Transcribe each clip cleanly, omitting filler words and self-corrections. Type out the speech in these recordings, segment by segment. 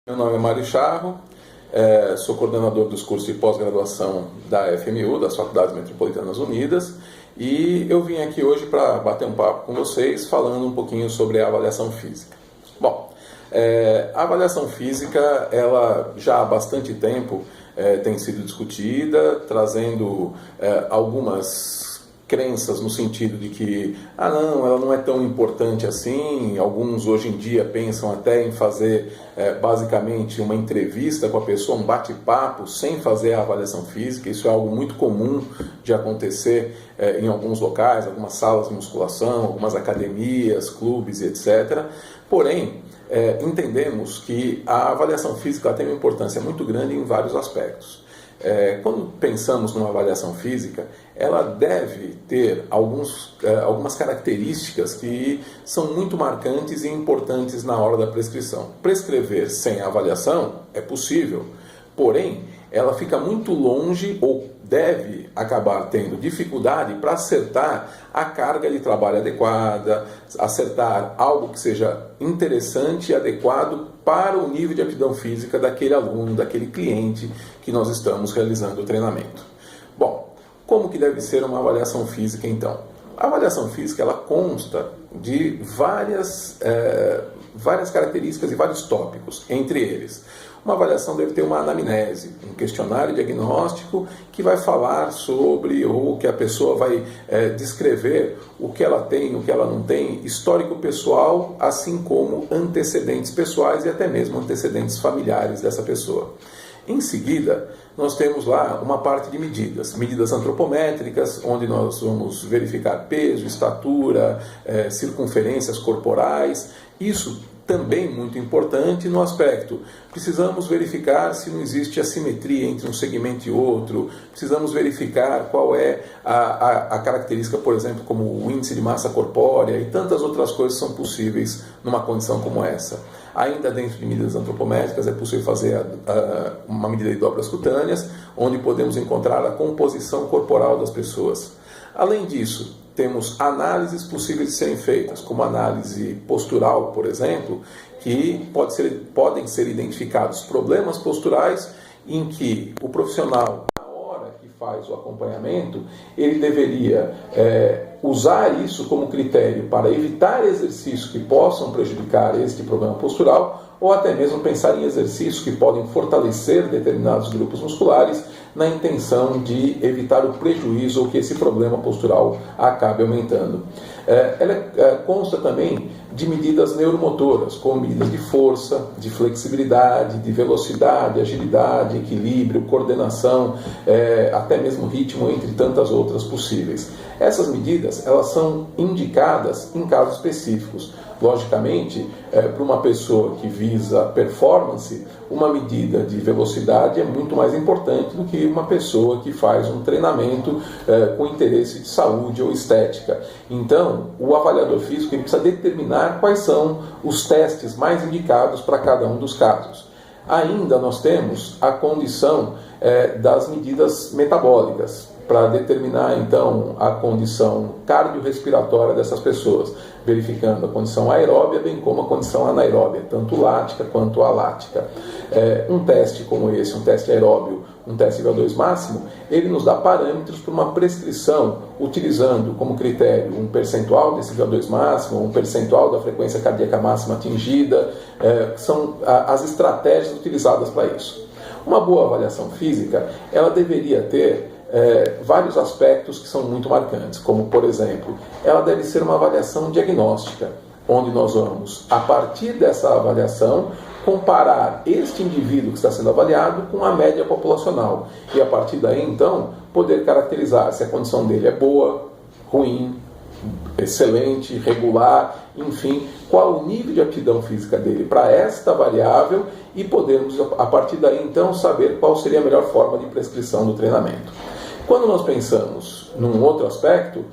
Meu nome é Mário Charro, sou coordenador dos cursos de pós-graduação da FMU, das Faculdades Metropolitanas Unidas, e eu vim aqui hoje para bater um papo com vocês, falando um pouquinho sobre a avaliação física. Bom, a avaliação física, ela já há bastante tempo tem sido discutida, trazendo algumas crenças no sentido de que, não, ela não é tão importante assim. Alguns hoje em dia pensam até em fazer basicamente uma entrevista com a pessoa, um bate-papo, sem fazer a avaliação física. Isso é algo muito comum de acontecer em alguns locais, algumas salas de musculação, algumas academias, clubes, etc. Porém, entendemos que a avaliação física tem uma importância muito grande em vários aspectos. Quando pensamos numa avaliação física, ela deve ter algumas características que são muito marcantes e importantes na hora da prescrição. Prescrever sem avaliação é possível, porém, ela fica muito longe ou deve acabar tendo dificuldade para acertar a carga de trabalho adequada, acertar algo que seja interessante e adequado para o nível de aptidão física daquele aluno, daquele cliente que nós estamos realizando o treinamento. Bom, como que deve ser uma avaliação física então? A avaliação física ela consta de várias características e vários tópicos, entre eles. Uma avaliação deve ter uma anamnese, um questionário diagnóstico que vai falar sobre, ou que a pessoa vai descrever o que ela tem, o que ela não tem, histórico pessoal, assim como antecedentes pessoais e até mesmo antecedentes familiares dessa pessoa. Em seguida, nós temos lá uma parte de medidas antropométricas, onde nós vamos verificar peso, estatura, circunferências corporais. Isso também muito importante no aspecto, precisamos verificar se não existe assimetria entre um segmento e outro, precisamos verificar qual é a característica, por exemplo, como o índice de massa corpórea e tantas outras coisas são possíveis numa condição como essa. Ainda dentro de medidas antropométricas é possível fazer uma medida de dobras cutâneas, onde podemos encontrar a composição corporal das pessoas. Além disso, temos análises possíveis de serem feitas, como análise postural, por exemplo, que podem ser identificados problemas posturais em que o profissional, na hora que faz o acompanhamento, ele deveria usar isso como critério para evitar exercícios que possam prejudicar este problema postural, ou até mesmo pensar em exercícios que podem fortalecer determinados grupos musculares na intenção de evitar o prejuízo ou que esse problema postural acabe aumentando. Ela consta também de medidas neuromotoras, como medidas de força, de flexibilidade, de velocidade, agilidade, equilíbrio, coordenação, até mesmo ritmo, entre tantas outras possíveis. Essas medidas elas são indicadas em casos específicos. Logicamente, para uma pessoa que visa performance, uma medida de velocidade é muito mais importante do que uma pessoa que faz um treinamento com interesse de saúde ou estética. Então, o avaliador físico ele precisa determinar quais são os testes mais indicados para cada um dos casos. Ainda nós temos a condição das medidas metabólicas, para determinar, então, a condição cardiorrespiratória dessas pessoas, verificando a condição aeróbia, bem como a condição anaeróbia, tanto lática quanto alática. Um teste como esse, um teste aeróbio, um teste VO2 máximo, ele nos dá parâmetros para uma prescrição, utilizando como critério um percentual desse VO2 máximo, um percentual da frequência cardíaca máxima atingida, são as estratégias utilizadas para isso. Uma boa avaliação física, ela deveria ter vários aspectos que são muito marcantes, como, por exemplo, ela deve ser uma avaliação diagnóstica, onde nós vamos, a partir dessa avaliação, comparar este indivíduo que está sendo avaliado com a média populacional, e a partir daí, então, poder caracterizar se a condição dele é boa, ruim, excelente, regular, enfim, qual o nível de aptidão física dele para esta variável e podermos, a partir daí, então, saber qual seria a melhor forma de prescrição do treinamento. Quando nós pensamos num outro aspecto,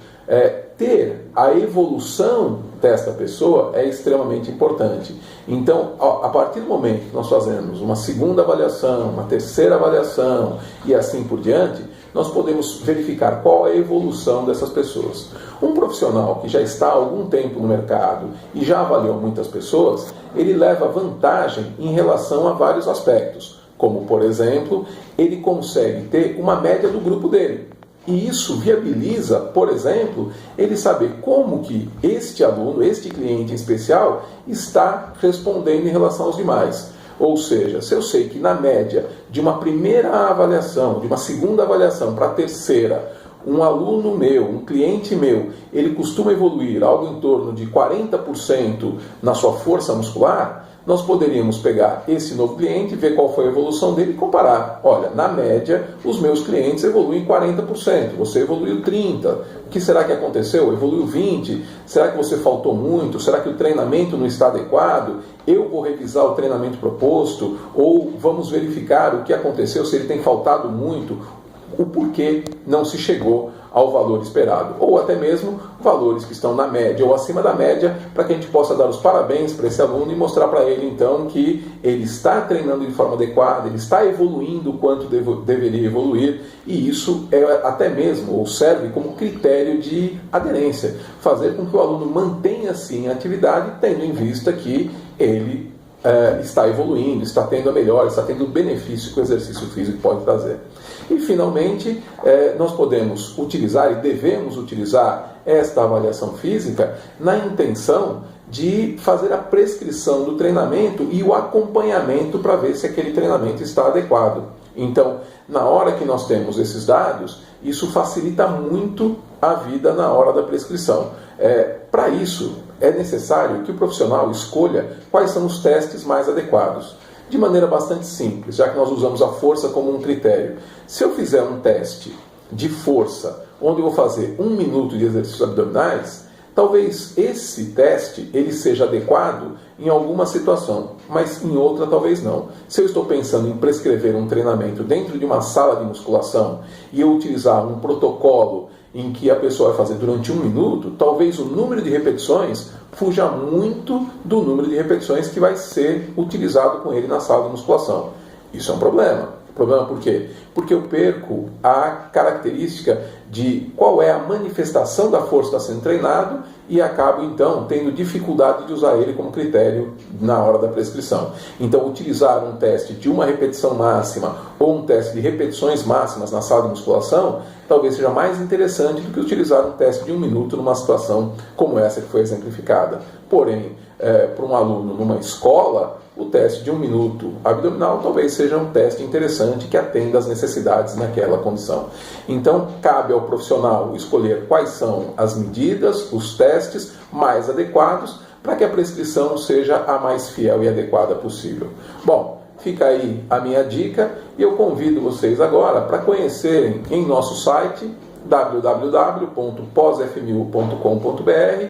ter a evolução desta pessoa é extremamente importante. Então, a partir do momento que nós fazemos uma segunda avaliação, uma terceira avaliação e assim por diante, nós podemos verificar qual é a evolução dessas pessoas. Um profissional que já está há algum tempo no mercado e já avaliou muitas pessoas, ele leva vantagem em relação a vários aspectos, como, por exemplo, ele consegue ter uma média do grupo dele. E isso viabiliza, por exemplo, ele saber como que este aluno, este cliente em especial, está respondendo em relação aos demais. Ou seja, se eu sei que na média de uma primeira avaliação, de uma segunda avaliação para a terceira, um aluno meu, um cliente meu, ele costuma evoluir algo em torno de 40% na sua força muscular, nós poderíamos pegar esse novo cliente, ver qual foi a evolução dele e comparar. Olha, na média, os meus clientes evoluem 40%, você evoluiu 30%. O que será que aconteceu? Evoluiu 20%. Será que você faltou muito? Será que o treinamento não está adequado? Eu vou revisar o treinamento proposto? Ou vamos verificar o que aconteceu, se ele tem faltado muito? O porquê não se chegou ao valor esperado, ou até mesmo valores que estão na média ou acima da média, para que a gente possa dar os parabéns para esse aluno e mostrar para ele então que ele está treinando de forma adequada, ele está evoluindo o quanto deveria evoluir, e isso é até mesmo, ou serve como critério de aderência, fazer com que o aluno mantenha-se em atividade, tendo em vista que ele está evoluindo, está tendo a melhora, está tendo o benefício que o exercício físico pode trazer. E, finalmente, nós podemos utilizar e devemos utilizar esta avaliação física na intenção de fazer a prescrição do treinamento e o acompanhamento para ver se aquele treinamento está adequado. Então, na hora que nós temos esses dados, isso facilita muito a vida na hora da prescrição. Para isso, é necessário que o profissional escolha quais são os testes mais adequados. De maneira bastante simples, já que nós usamos a força como um critério. Se eu fizer um teste de força, onde eu vou fazer 1 minuto de exercícios abdominais, talvez esse teste ele seja adequado em alguma situação, mas em outra talvez não. Se eu estou pensando em prescrever um treinamento dentro de uma sala de musculação e eu utilizar um protocolo em que a pessoa vai fazer durante 1 minuto, talvez o número de repetições fuja muito do número de repetições que vai ser utilizado com ele na sala de musculação. Isso é um problema. Problema por quê? Porque eu perco a característica de qual é a manifestação da força que está sendo treinado e acabo, então, tendo dificuldade de usar ele como critério na hora da prescrição. Então, utilizar um teste de 1 repetição máxima ou um teste de repetições máximas na sala de musculação talvez seja mais interessante do que utilizar um teste de 1 minuto numa situação como essa que foi exemplificada. Porém, para um aluno numa escola, o teste de 1 minuto abdominal talvez seja um teste interessante que atenda às necessidades naquela condição. Então, cabe ao profissional escolher quais são as medidas, os testes mais adequados para que a prescrição seja a mais fiel e adequada possível. Bom, fica aí a minha dica e eu convido vocês agora para conhecerem em nosso site www.posfmu.com.br